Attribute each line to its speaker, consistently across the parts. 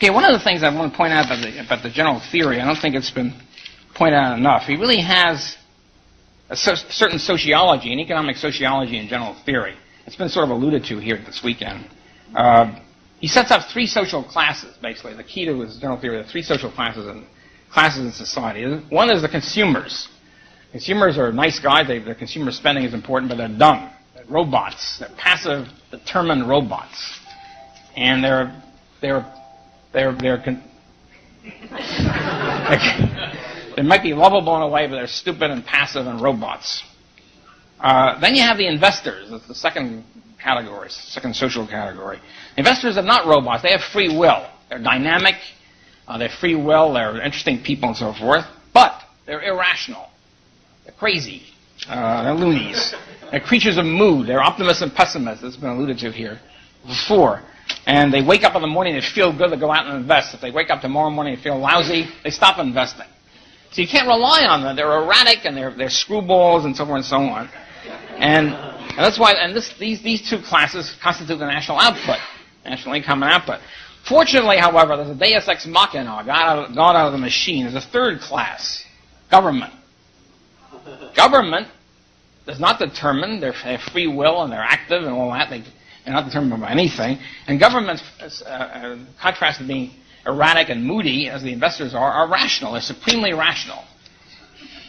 Speaker 1: Okay, one of the things I want to point out about the general theory, I don't think it's been pointed out enough. He really has a certain sociology, an economic sociology in general theory. It's been sort of alluded to here this weekend. He sets up three social classes, basically. The key to his general theory, the three social classes in society. One is the consumers. Consumers are nice guys. Their consumer spending is important, but they're dumb. They're robots. They're passive, determined robots. And they might be lovable in a way, but they're stupid and passive and robots. Then you have the investors. That's the second category, second social category. Investors are not robots. They have free will. They're dynamic. They have free will. They're interesting people and so forth. But they're irrational. They're crazy. They're loonies. They're creatures of mood. They're optimists and pessimists. That's been alluded to here before. And they wake up in the morning, they feel good, they go out and invest. If they wake up tomorrow morning and feel lousy, they stop investing. So you can't rely on them. They're erratic and they're screwballs and so forth and so on. And that's why, and these two classes constitute the national output, national income and output. Fortunately, however, there's a deus ex machina, God out of the machine. There's a third class, government. Government does not determine. They have free will and they're active and all that. They're not determined by anything. And governments, in contrast to being erratic and moody, as the investors are rational. They're supremely rational.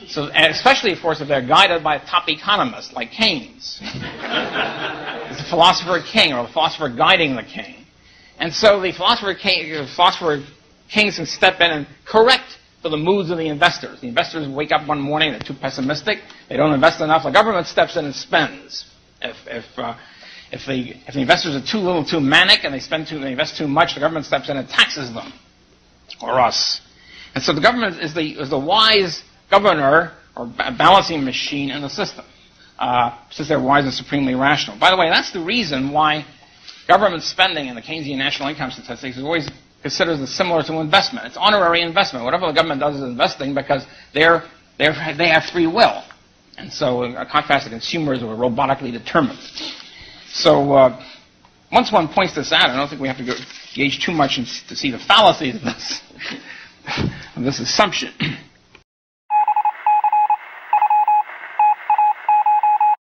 Speaker 1: So, and especially, of course, if they're guided by a top economist like Keynes. It's the philosopher king, or the philosopher guiding the king. And so the philosopher kings can step in and correct for the moods of the investors. The investors wake up one morning, they're too pessimistic, they don't invest enough. The government steps in and spends. If the investors are too manic and they invest too much, the government steps in and taxes them, or us. And so the government is the wise governor or balancing machine in the system, since they're wise and supremely rational. By the way, that's the reason why government spending in the Keynesian national income statistics is always considered similar to investment. It's honorary investment. Whatever the government does is investing because they have free will, and so in contrast to consumers who are robotically determined. So once one points this out, I don't think we have to gauge too much to see the fallacies of this assumption.